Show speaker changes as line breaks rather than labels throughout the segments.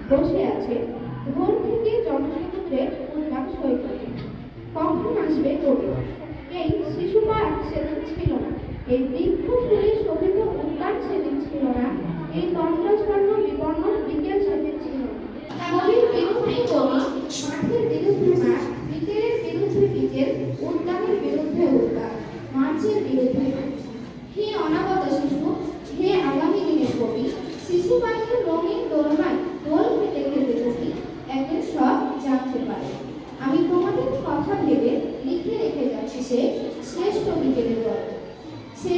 বসে আছে ভোর থেকে জনসমুদ্রের উন্মাদ সৈকতে। কখন আসবে কবি? এই শিশু পার্ক সেদিন ছিল না, এই বৃক্ষ ফুলে শোভিত উদ্যান সেদিন ছিল না, এই তন্দ্রাচ্ছন্ন বিবর্ণ বিকেল সেদিন ছিল না। কবির বিরুদ্ধে কবি, মাঠের বিরুদ্ধে মাঠ, বিকেলের বিরুদ্ধে বিকেল, উদ্যানের বিরুদ্ধে উদ্যান, মার্চের বিরুদ্ধে মার্চ। হে অনাগত শিশু, হে আগামী দিনের কবি, শিশু পাখির রঙিন দোলনায় দোল খেতে খেতে কবি একদিন সব জানতে পারে। আমি তোমাদের কথা ভেবে লিখে রেখে যাচ্ছি সে শ্রেষ্ঠ বিকেলের গল্প। সে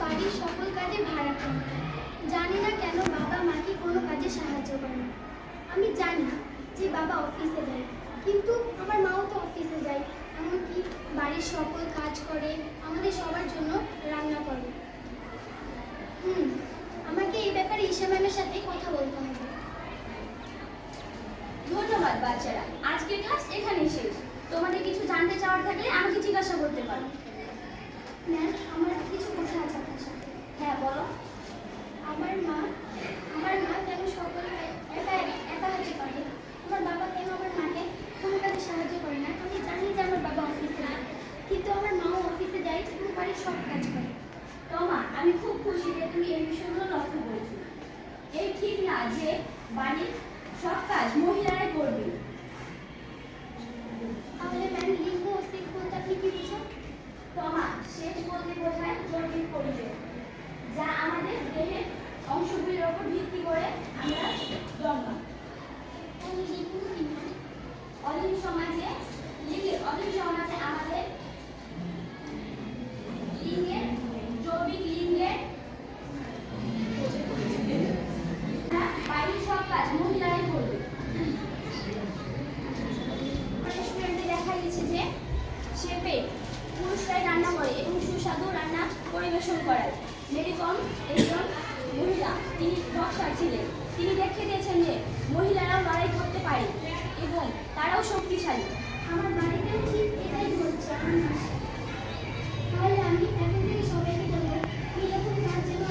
বাড়ির সকল কাজে ভাড়া করে। জানি না কেন বাবা মাকে কোনো কাজে সাহায্য করে না। আমি জানি যে বাবা অফিসে যায়, কিন্তু আমার মাও তো অফিসে যায়, এমনকি বাড়ির সকল কাজ করে, আমাদের সবার জন্য রান্না করে। আমাকে এই ব্যাপারে ঈশা ম্যামের সাথে কথা বলতে হবে।
ধন্যবাদ বাচ্চারা, আজকের ক্লাস এখানেই শেষ। তোমাদের কিছু জানতে চাওয়ার থাকলে আমাকে জিজ্ঞাসা করতে পারো।
ম্যাম, আমার কিছু কথা আছে আপনার সাথে।
হ্যাঁ বলো।
আমার মা কেন সকল একা একা হাতে পারে? আমার বাবা কেন আমার মাকে কোনো কাজে সাহায্য করে না? আমি জানি যে আমার বাবা অফিসে যায়, কিন্তু আমার মাও অফিসে যায় এবং বাড়ির সব কাজ করে।
তোমা, আমি খুব খুশি যে তুমি এই বিষয়গুলো লক্ষ্য করেছো। এই ঠিক না যে বাড়ির সব কাজ মহিলারাই করবে।
তাহলে ম্যাম, লিঙ্গ অস্তিত্ব বলতে আপনি কি বুঝেন?
তোমা, শেষ বলতে বোঝায় জৈবিক পরিচয়, যা আমাদের দেহের অংশগুলির উপর ভিত্তি করে আমরা জন্মাই। অধীন সমাজে আমাদের লিঙ্গের জৈবিক লিঙ্গের বাড়ির সব কাজ মহিলারাই করবে। রেস্টুরেন্টে দেখা গেছে যে শেফে পুরুষরাই রান্না করে এবং সুস্বাদু রান্না পরিবেশন করায়। মেরি কম একজন মহিলা, তিনি বক্সার ছিলেন। তিনি দেখিয়ে দিয়েছেন যে মহিলারাও লড়াই করতে পারে এবং তারাও শক্তিশালী।
আমার বাড়িতেও ঠিক এটাই হচ্ছে। তাহলে আমি এখন থেকে সবাইকে বলবো, এরকম কাজ যেন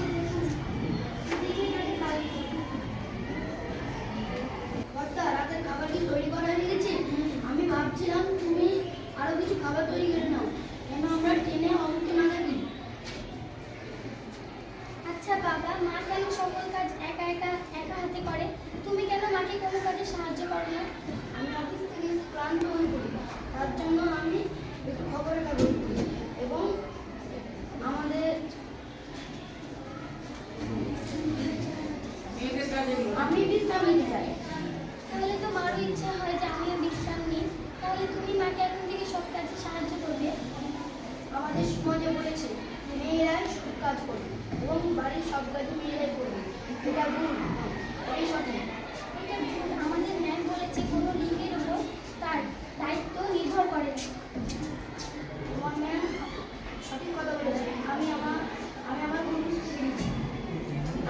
দেখে তাদের পালন করবো।
কর্তা, রাতের খাবার কি তৈরি করা হয়ে গেছে? আমি ভাবছিলাম তুমি আরো কিছু খাবার তৈরি করে নাও, কেন আমরা ট্রেনে অমুকে না থাকি।
আচ্ছা বাবা, মা কেন সকল কাজ একা হাতে করে? তুমি কেন মাকে কোনো কাজে সাহায্য করো না?
আমি অফিস থেকে ক্লান্ত হয়ে পড়ি, তার জন্য আমি একটু খবরের কাগজ পড়ি এবং আমি বিশ্রাম নিতে চাই।
তাহলে তো মারও ইচ্ছা হয় যে আমিও বিশ্রাম নিই। তাহলে তুমি মাকে এখন থেকে সব কাজে সাহায্য করবে?
আমাদের সমাজে বলেছে মেয়েরাই সব কাজ করবে এবং বাড়ির সব কাজ মেয়েরাই করবে। এটা ভুল, এই সঠিক।
এটা ভুল। আমাদের ম্যাম বলেছে কোনো লিঙ্গের উপর তার দায়িত্ব নির্ভর করে না।
তোমার ম্যাম সঠিক কথা বলেছে। আমি আমার বন্ধু দিচ্ছি।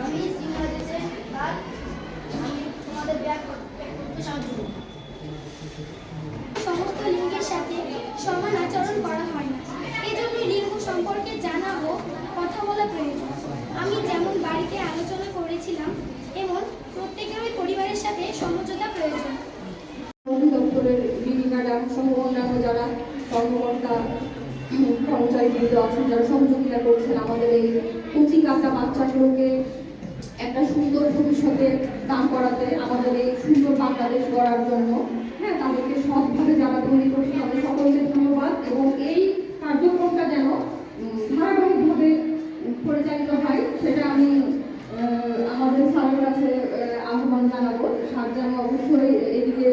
আমি সিঙ্গার দিতে আর আমি তোমাদের ব্যাগ করতে সাহায্য করব।
সমস্ত লিঙ্গের সাথে সমান আচরণ করা হয় না, এজন্যই লিঙ্গ সম্পর্কে জানা ও কথা বলা প্রয়োজন। আমি যেমন বাড়িতে আলোচনা করেছিলাম, এমন প্রত্যেকেরই পরিবারের সাথে সমঝোতা প্রয়োজন।
অধিদপ্তরের বিডি ম্যাডাম সহ অন্যান্য যারা কর্মকর্তা কর্মচারীবৃন্দ আছেন, যারা সহযোগিতা করছেন আমাদের এই কচি কাঁচা বাচ্চাগুলোকে একটা সুন্দর ভবিষ্যতে দান করাতে, আমাদের এই সুন্দর বাংলাদেশ গড়ার জন্য, হ্যাঁ, তাদেরকে সৎভাবে যারা তৈরি করছে তাদের সকলকে ধন্যবাদ। এবং এই কার্যক্রমটা যেন ধারাবাহিকভাবে পরিচালিত হয় সেটা আমি আমাদের স্যারের কাছে আহ্বান জানাবো। স্যার যেন অবশ্যই এদিকে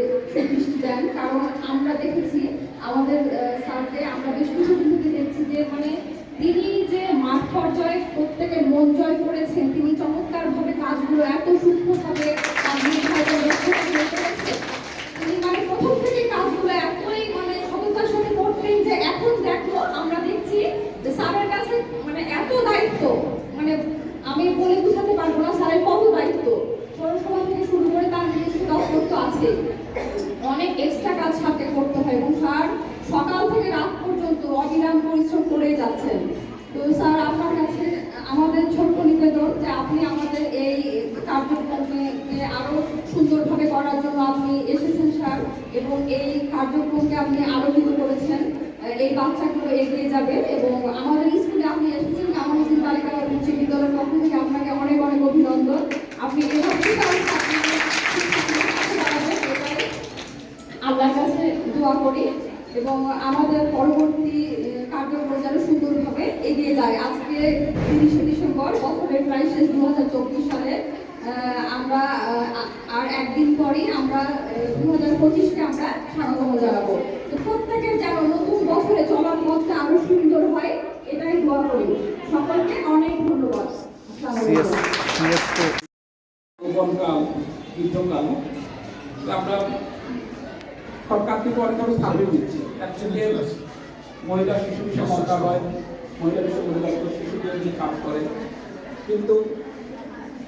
দৃষ্টি দেন, কারণ আমরা দেখেছি আমাদের স্যারকে আমরা বেশ কিছু দেখছি যে মানে তিনি যে মাঠ পর্যায়ে প্রত্যেকের মন জয় করেছেন, তিনি চমৎকারভাবে কাজগুলো এত সূক্ষ্মভাবে তিনি মানে প্রথম থেকে কাজগুলো এতই মানে সততার সাথে করতেন যে এখন দেখো আমরা দেখছি যে স্যারের কাছে মানে এত দায়িত্ব, মানে আমি বলে বোঝাতে পারবো না স্যারের কত দায়িত্ব। পৌরসভা থেকে শুরু করে তার নিজস্ব দপ্তর তো আছে, অনেক এক্সট্রা কাজ সাথে করতে হয় এবং স্যার সকাল থেকে রাত পর্যন্ত অবিরাম পরিশ্রম করেই যাচ্ছেন। তো স্যার আপনার কাছে আমাদের ছোট্ট নিবেদন যে আপনি আমাদের এই কার্যক্রমকে আরো সুন্দরভাবে করার জন্য আপনি এসেছেন স্যার, এবং এই কার্যক্রমকে আপনি আলোকিত করেছেন, এই বাচ্চাগুলো এগিয়ে যাবে। এবং আমাদের স্কুলে আপনি এসেছেন কামালউদ্দিন বালিকা উচ্চ বিদ্যালয়ের পক্ষ থেকে আপনাকে অনেক অনেক অভিনন্দন। আপনি এভাবেই আল্লাহর কাছে দোয়া করি এবং আমাদের পরবর্তী কার্যক্রম যেন সুন্দরভাবে এগিয়ে যায়। আজকে 30শে ডিসেম্বর, বছরের প্রায় শেষ 2024 সালে আমরা আর একদিন পরেই আমরা 2025কে আমরা স্বাগতম জানাবো। তো প্রত্যেকের যেন নতুন বছরে চলার পথটা আরো সুন্দর হয়, এটাই দোয়া করি। সকলকে অনেক ধন্যবাদ।
যৌবনকাল, বৃদ্ধকাল, আমরা সরকার থেকে অনেক সার্ভে দিচ্ছি। একদিকে মহিলা শিশু বিষয় মন্ত্রণালয়, মহিলা বিষয় অধিদপ্তর শিশুদের নিয়ে কাজ করে, কিন্তু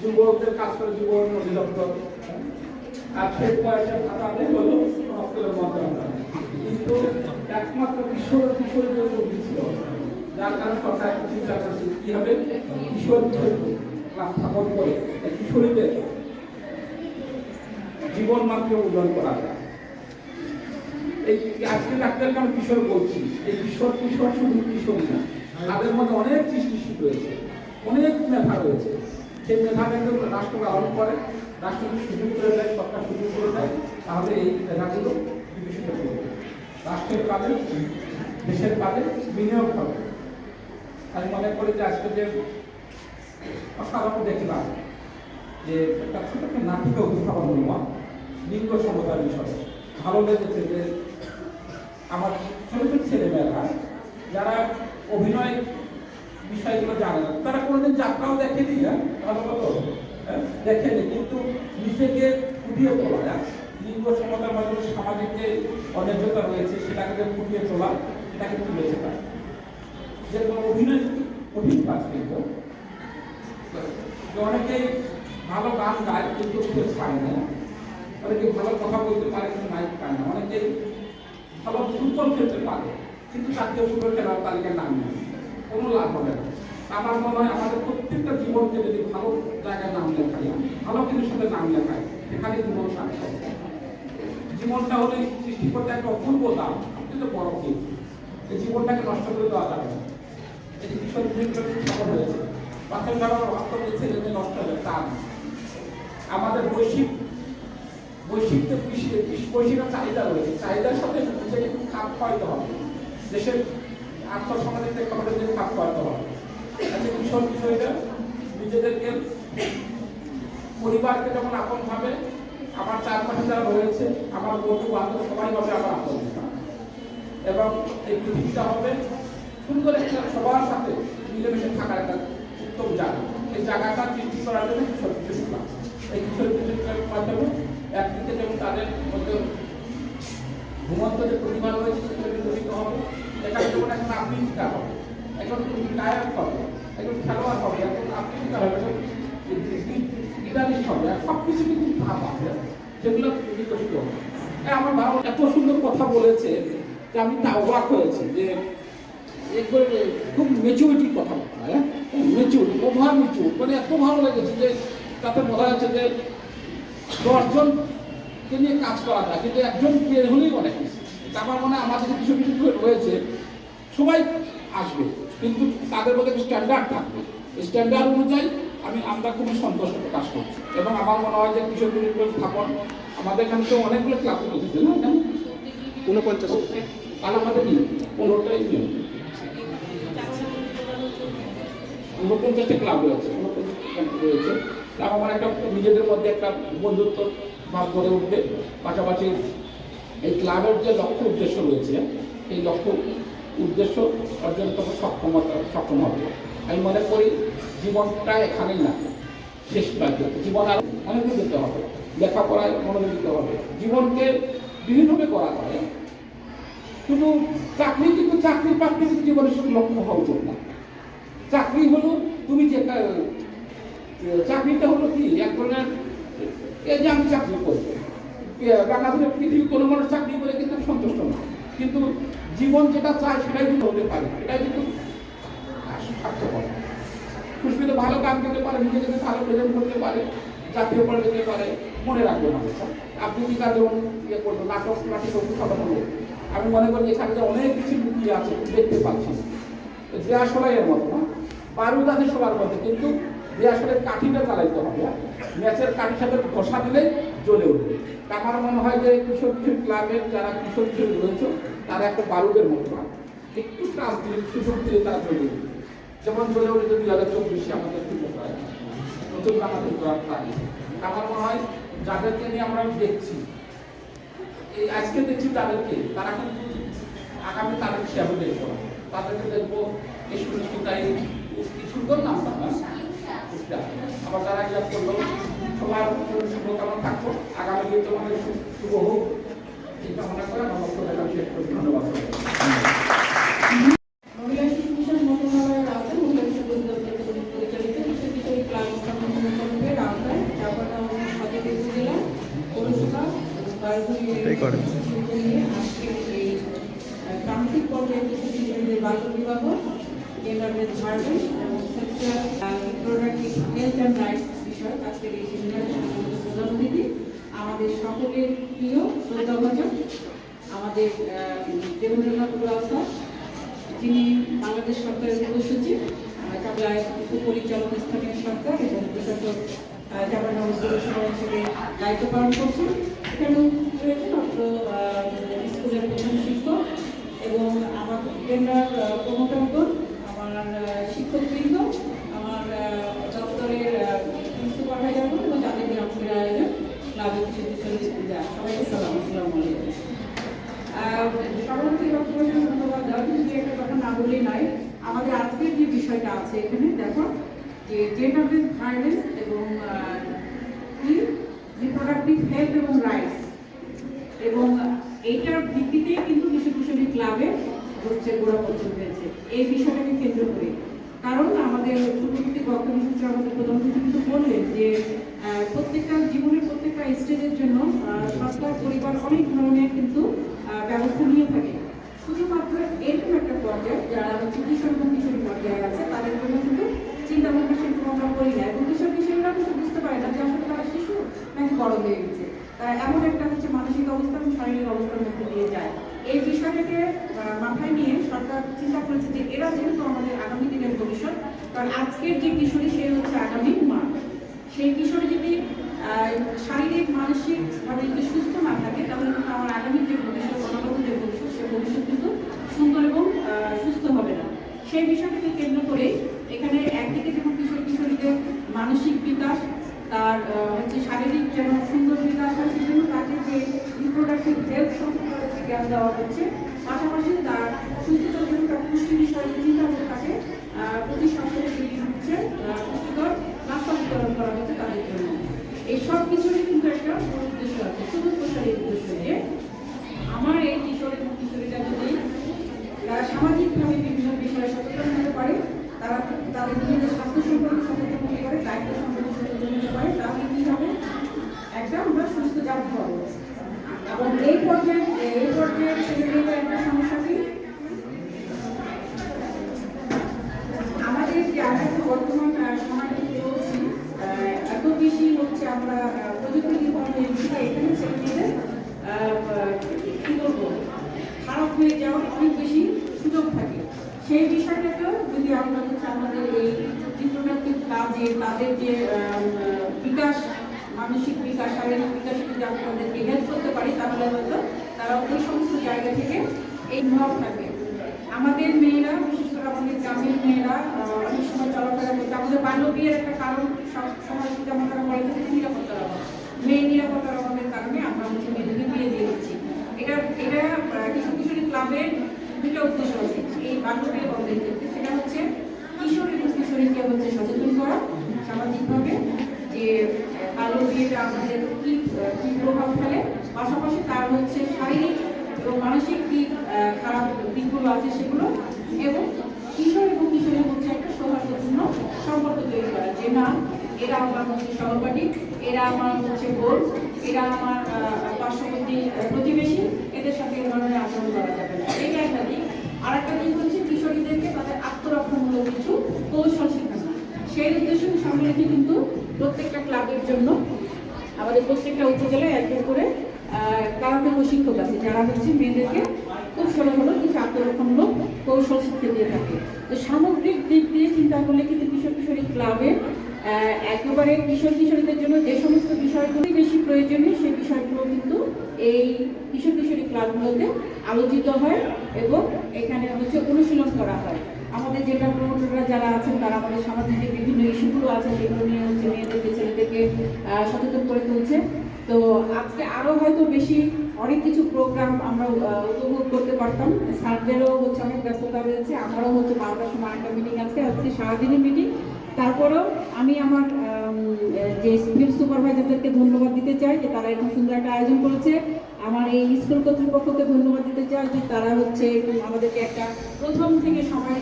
যুবকদের কাজ করে যুব অধিদপ্তর, আর শেষ বয়সের ভাতা দেয় হলো রক্তের মন্ত্রণালয়। কিন্তু একমাত্র কিশোরীদের জরুরি ছিল, যার কারণে সরকার চিন্তা করছে কিভাবে কিশোর ক্লাস স্থাপন করে কিশোরীদের জীবন মাত্র উন্নয়ন করা যায়। এই আজকে ডাক্তারকে আমি কিশোর বলছি, এই কিশোর শুধু কিশোরী না, তাদের মধ্যে অনেক সৃষ্টি রয়েছে, অনেক মেধা রয়েছে। সেই মেধাটাকে রাষ্ট্র লালন করে, রাষ্ট্রকে সুযোগ করে দেয়, সরকার সুযোগ করে দেয়, তাহলে এই মেধাগুলো বিকশিত করবে, রাষ্ট্রের কাজে দেশের কাজে বিনিয়োগ হবে। আমি মনে করি যে আজকে যে অসাধারণ দেখলাম যে একটা ছোট একটা নাটিকা উপস্থাপন হল লিঙ্গ সমতার বিষয়ে, ভালো লেগেছে যে আমার ছোট ছোট ছেলেমেয়েরা যারা অভিনয় বিষয়গুলো জানে না, তারা কোনোদিন যাত্রাও দেখেনি, ভালো মতো দেখেনি, কিন্তু নিজেকে ফুটিয়ে তোলা যায় লিঙ্গ সমতার মাধ্যমে সামাজিক যে অন্যায্যতা রয়েছে সেটাকে ফুটিয়ে তোলা, সেটাকে তুলেছে তারা। যেরকম অভিনয় কঠিন কাজ, কিন্তু অনেকেই ভালো গান গায় কিন্তু পায় না, অনেকে ভালো কথা বলতে পারে কিন্তু মাইক পায় না, অনেকেই ভালো ফুটবল খেলতে পারে কিন্তু জাতীয় ফুটবল খেলার তালিকায় নাম নেই, কোনো লাভ হবে না। আমার মনে হয় আমাদের প্রত্যেকটা জীবনকে যদি ভালো জায়গায় নাম লেখাই, ভালো কিছুর সাথে নাম লেখাই, এখানে জীবন সার্থক। জীবনটা হলে সৃষ্টি করতে একটা অপূর্ব দাম, কিন্তু বড় কি এই জীবনটাকে নষ্ট করে দেওয়া যাবে না। এই কিশোর সফল হয়েছে, বাচ্চা যারা আত্মীয় ছেলে নষ্ট হবে তা না। আমাদের বৈশ্বিক চাহিদা রয়েছে, চাহিদার সাথে নিজেকে খাপ খাওয়াইতে হবে, দেশের আত্মসামাজিক প্রেক্ষাপটের দিকে খাপ খাওয়াতে হবে। কিশোর কিশোরীরা নিজেদেরকে পরিবারকে যখন আপন ভাবে, আমার চারপাশে যারা রয়েছে আমার বন্ধু বান্ধব সবাই ভাবে আমার আপন, এবং এই পৃথিবীটা হবে সুন্দর একটা সবার সাথে মিলেমিশে থাকার একটা উত্তম জায়গা। এই জায়গাটা সৃষ্টি করার জন্য কিশোর কিশোরী ক্লাব, এই কিশোর কিশোরীর মাধ্যমে একদিকে যেমন তাদের মধ্যে ঘুমন্ত যে প্রতিভা রয়েছে সেগুলো বিকশিত হবে, এখানে যেমন এখন আবৃত্তিকার হবে, এখন গায়ক হবে, এখন খেলোয়াড় হবে, এখন আবৃত্তিকার হবে, গিটারিস্ট হবে, আর সব কিছু কিন্তু ভাব আছে যেগুলো বিকশিত হবে। আমার ভালো এত সুন্দর কথা বলেছে যে আমি তা অবাক হয়েছি যে একবার খুব মেচুরিটির কথা বলতে হয়, মেচুরিটি ওভার মেচুর, মানে এত ভালো লেগেছে যে তাতে বলা যাচ্ছে যে 10 জনকে নিয়ে কাজ করা যায়, কিন্তু একজন পেয়ে হলেই অনেক কিছু। আমার মনে হয় আমাদের কিছু কিছু রয়েছে সবাই আসবে, কিন্তু তাদের মধ্যে একটা স্ট্যান্ডার্ড থাকবে, স্ট্যান্ডার্ড অনুযায়ী আমরা খুবই সন্তুষ্ট প্রকাশ করছি। এবং আমার মনে হয় যে কিশোর কিশোর স্থাপন আমাদের এখানে তো অনেকগুলো ক্লাব রয়েছে না, 49 আর আমাদের কি 15টাই নিয়ম, 49টা ক্লাব রয়েছে, 49টা রয়েছে। আমার একটা নিজেদের মধ্যে একটা বন্ধুত্ব ভাব গড়ে উঠবে, পাশাপাশি এই ক্লাবের যে লক্ষ্য উদ্দেশ্য রয়েছে এই লক্ষ্য উদ্দেশ্য অর্জন করতে সক্ষম হবে। আমি মনে করি জীবনটা এখানেই না, শেষ নয়, জীবন আরও অনেক দূর যেতে হবে, লেখাপড়ায় মনোযোগ দিতে হবে, জীবনকে বিভিন্নভাবে করা যায়। শুধু চাকরি কিন্তু চাকরি প্রাপ্তি কিন্তু জীবনের শুধু লক্ষ্য হওয়া উচিত না। চাকরি হলো তুমি যে চাকরিটা হলো কি এক ধরনের, এই যে আমি চাকরি করবো, বাংলাদেশের পৃথিবীর কোনো মানুষ চাকরি করে কিন্তু সন্তুষ্ট না, কিন্তু জীবন যেটা চায় সেটাই কিন্তু হতে পারে, এটাই কিন্তু স্বার্থপর। খুশবিতে ভালো কাজ করতে পারে, নিজেকে ভালো প্রেজেন্ট করতে পারে, জাতীয় পড়ে যেতে পারে, মনে রাখবে মানুষ। আপনি কি কাজ যেমন ইয়ে করবো, নাটক কথা বলবো, আমি মনে করি এখানে যে অনেক কিছু লুকিয়ে আছে দেখতে পাচ্ছি। দেয়াশলাইয়ের মতো না, বারুদ আছে সবার মধ্যে, কিন্তু দেয়াশলের কাঠিটা চালাইতে হবে। ম্যাচের কাঠির সাথে ঘষা দিলে জ্বলে উঠবে। আমার মনে হয় যে কিশোর ক্লাবের যারা কিশোর রয়েছে তারা একটা বারুদের মতো না, একটু কাজ দিলে সুযোগ দিলে তারা জ্বলে উঠবে। যেমন জ্বলে উঠেছে 2024 আমাদের নতুন বাংলাদেশ করার প্রাণী। আমার মনে হয় যাদেরকে নিয়ে আমরা দেখছি, এই আজকে দেখছি তাদেরকে, তারা কিন্তু আগামী তাদের হিসাবে দেখবো না, তাদেরকে দেখবো এই সুনিশ্চিতাই কি সুন্দর নামটা না। আবার যারা ইয়া করলো সবার শুভকামনা থাকবো, আগামী দিন তোমাদের শুভ হোক এই কামনা করে আমার বক্তব্য শেষ করি। ধন্যবাদ।
মহিলা শিশু মিশন মন্ত্রণালয়ের আওতায় মহিলা বিষয়ক অধিদপ্তর কর্তৃক পরিচালিত কিশোর কিশোরী ক্লাব সংগঠনের আওতায় চাঁপাইনবাবগঞ্জ সদর উপজেলা পৌরসভা নিয়ে আজকে এই প্রান্তিক পর্যায়ে কিশোর কিশোরীদের বাল্য বিবাহ, জেন্ডার বেস ভায়োলেন্স এবং sexual reproductive health and rights বিষয়ক আজকের এই সেমিনারের প্রধান অতিথি আমাদের সকলের প্রিয় শ্রদ্ধাভাজন আমাদের দেবেন্দ্রনাথ স্যার, যিনি বাংলাদেশ সরকারের উপসচিব, চাঁপাইয়ের উপপরিচালক স্থানীয় সরকার এবং প্রশাসক চাঁপাইনবাবগঞ্জ পৌরসভা হিসেবে দায়িত্ব পালন করছেন। এখানে রয়েছেন স্কুলের প্রধান শিক্ষক এবং আমার জেন্ডার প্রমোটারগণ, আমার শিক্ষকবৃন্দ, আমার দপ্তরের সুপারভাইজারগণ এবং যাদের গ্রামের আয়োজন ক্লাবের কিছু সবাইকে সালাম, আসসালামু আলাইকুম। সভাপতি বক্তব্য ধন্যবাদ দেওয়া, কিন্তু একটা কথা না বলেই নাই। আমাদের আজকের যে বিষয়টা আছে এখানে দেখো যে জেন্ডার বেস ভায়োলেন্স এবং রিপ্রোডাক্টিভ হেলথ এবং রাইটস, এবং এইটার ভিত্তিতেই কিন্তু কিশোর কিশোরী ক্লাবে হচ্ছে গোড়াপত্তন হয়েছে এই বিষয়টাকে কেন্দ্র করে। কারণ আমাদের পূর্ববর্তী বক্তব্য সূত্রে আমাদের প্রধানমন্ত্রী কিন্তু বললেন যে প্রত্যেকটা জীবনের প্রত্যেকটা স্টেজের জন্য সরকার পরিবার অনেক ধরনের কিন্তু ব্যবস্থা নিয়ে থাকে। শুধুমাত্র এরকম একটা পর্যায়ে যারা কিশোর এবং কিশোরী পর্যায়ে আছে তাদের জন্য কিন্তু চিন্তা ভাবনা সেরকম আমরা করি না, এবং কিশোর কিশোরীরা কিন্তু বুঝতে পারে না যে আসলে তারা শিশু নাকি বড় হয়ে গেছে। তারা এমন একটা হচ্ছে মানসিক অবস্থা এবং শারীরিক অবস্থার মধ্যে দিয়ে যায়। এই বিষয়টাকে মাথায় নিয়ে সরকার চিন্তা করেছে যে এরা যেহেতু আমাদের আগামী দিনের ভবিষ্যৎ, কারণ আজকের যে কিশোরী সে হচ্ছে আগামী মা, সেই কিশোরী যদি শারীরিক মানসিকভাবে যদি সুস্থ না থাকে তাহলে কিন্তু আমার আগামী যে ভবিষ্যৎ, অনাগত যে ভবিষ্যৎ, সে ভবিষ্যৎ কিন্তু সুন্দর এবং সুস্থ হবে না। সেই বিষয়টাকে কেন্দ্র করে এখানে একদিকে যেমন কিশোর কিশোরীদের মানসিক বিকাশ, তার হচ্ছে শারীরিক যেন সুন্দর বিকাশ হয়, সেজন্য তাকে যে রিপ্রোডাক্টিভ হেলথ সম্পর্কে জ্ঞান দেওয়া হচ্ছে, পাশাপাশি তার সুস্থতার জন্য তার পুষ্টি বিষয়ে চিন্তা করে থাকে প্রতি সপ্তাহে হচ্ছে পুষ্টিকর নাস্তা বিতরণ করা হচ্ছে তাদের জন্য। এই সব কিছুরই কিন্তু একটা উদ্দেশ্য আছে, শুধু প্রসারের উদ্দেশ্য যে আমার এই কিশোর এবং কিশোরীরা যদি তারা সামাজিকভাবে বিভিন্ন বিষয়ে সচেতন হতে পারে, তারা তাদের নিজেদের স্বাস্থ্য সম্পর্কে সচেতন হতে পারে, দায়িত্ব সম্পর্কে সচেতন হতে পারে, তাহলে কি হবে একটা আমরা সুস্থ জাত হবো। এবং এই পর্যায়ে ছেলেমেয়েদের একটা সমস্যা কি, আমাদের যে আগামী বর্তমান সমাজে চলছি এত বেশি হচ্ছে আমরা প্রযুক্তি নির্ভর হয়ে গেছি, এখানে ছেলেমেয়েদের কি বলবো খারাপ হয়ে যাওয়ার অনেক বেশি সুযোগ থাকে। সেই বিষয়টাকেও যদি আমরা হচ্ছে আমাদের এই রিপ্রোডাক্টিভ কাজে তাদের যে বিকাশ, মানসিক বিকাশ, শারীরিক বিকাশে যদি আমরা তাদেরকে হেল্প করতে পারি, তাহলে হয়তো তারা ওই সমস্ত জায়গা থেকে এই ভাব থাকবে। আমাদের মেয়েরা, বিশেষ করে আমাদের গ্রামের মেয়েরা অনেক সময় চলাফেরা করতে, আমাদের বাল্য বিয়ের একটা কারণ সব সময় যেমন তারা বলে থাকে নিরাপত্তার অভাব, মেয়ে নিরাপত্তার অভাবের কারণে আমরা হচ্ছে মেয়েদেরকে বিয়ে দিয়ে দিচ্ছি। এটা কিশোর কিশোরী ক্লাবের দুটো উদ্দেশ্য আছে।
এই বান্ধবী বন্ধের ক্ষেত্রে, সেটা হচ্ছে কিশোর এবং কিশোরীকে হচ্ছে সচেতন করা সামাজিকভাবে যে বাল্য বিয়েটা আমাদের কি কি প্রভাব ফেলে, পাশাপাশি তার হচ্ছে শারীরিক এবং মানসিক কি খারাপ দিকগুলো আছে সেগুলো, এবং কিশোর এবং কিশোরীর মধ্যে একটা সৌহার্দ্যপূর্ণ সম্পর্ক তৈরি করা, যে না এরা আমার হচ্ছে সহপাঠী, এরা আমার হচ্ছে বোন, এরা আমার পার্শ্ববর্তী প্রতিবেশী, এদের সাথে এই ধরনের আচরণ করা যাবে না। এটা একটা দিক। আর একটা দিক হচ্ছে কিশোরীদেরকে তাদের আত্মরক্ষামূলক কিছু কৌশল শেখানো। সেই উদ্দেশ্যকে সামনে রেখে কিন্তু প্রত্যেকটা ক্লাবের জন্য আমাদের প্রত্যেকটা উপজেলায় একজন করে কারাতে প্রশিক্ষক আছে, যারা হচ্ছে মেয়েদেরকে খুব ষোলো কিছু আত্মরক্ষামূলক কৌশল শিখতে দিয়ে থাকে। তো সামগ্রিক দিক দিয়ে চিন্তা করলে কিন্তু কিশোর কিশোরী ক্লাবে একেবারে কিশোর কিশোরীদের জন্য যে সমস্ত বিষয়গুলি বেশি প্রয়োজনীয় সেই বিষয়গুলো কিন্তু এই কিশোর কিশোরী ক্লাবগুলোতে আলোচিত হয় এবং এখানে হচ্ছে অনুশীলন করা হয়। আমাদের জেলা প্রমোটররা যারা আছেন তারা আমাদের সামাজিক যে বিভিন্ন ইস্যুগুলো আছে সেগুলো নিয়ে হচ্ছে মেয়েদেরকে ছেলেদেরকে সচেতন করে তুলছে। তো আজকে আরো হয়তো বেশি অনেক কিছু প্রোগ্রাম আমরা উপভোগ করতে পারতাম। স্যারদেরও হচ্ছে অনেক ব্যস্ততা রয়েছে, আমারও হচ্ছে 12টার সময় একটা মিটিং আছে, আজকে সারাদিনই মিটিং। তারপরেও আমি আমার যে ফিল্ড সুপারভাইজারদেরকে ধন্যবাদ দিতে চাই যে তারা এরকম সুন্দর একটা আয়োজন করেছে। আমার এই স্কুল কর্তৃপক্ষকে ধন্যবাদ দিতে চাই যে তারা হচ্ছে আমাদেরকে একটা প্রথম থেকে সময়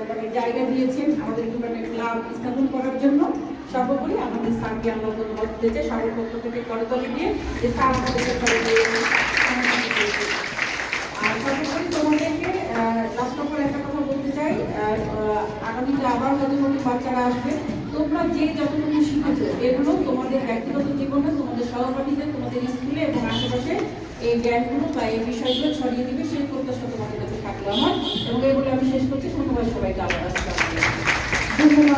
মানে জায়গা দিয়েছেন আমাদের একটা ক্লাব স্থাপন করার জন্য। সর্বোপরি আমাদের স্যারকে আমরা ধন্যবাদ দিতে চাই সবার পক্ষ থেকে করতালি দিয়ে যে স্যার আমাদেরকে আর সর্বোপরি তোমাদেরকে লাস্ট অফ একটা কথা বলতে চাই, আগামীতে আবার হয়তো নতুন বাচ্চারা আসবে, তোমরা যে যতটুকু শিখেছো এগুলো তোমাদের ব্যক্তিগত জীবনে, তোমাদের সহপাঠীদের, তোমাদের স্কুলে এবং আশেপাশে এই জ্ঞানগুলো বা এই বিষয়গুলো ছড়িয়ে দিবে সেই প্রত্যাশা তোমাদের কাছে থাকলো আমার। এবং এগুলো আমি শেষ করছি। ধন্যবাদ সবাইকে। আবার আসসালামু আলাইকুম। ধন্যবাদ।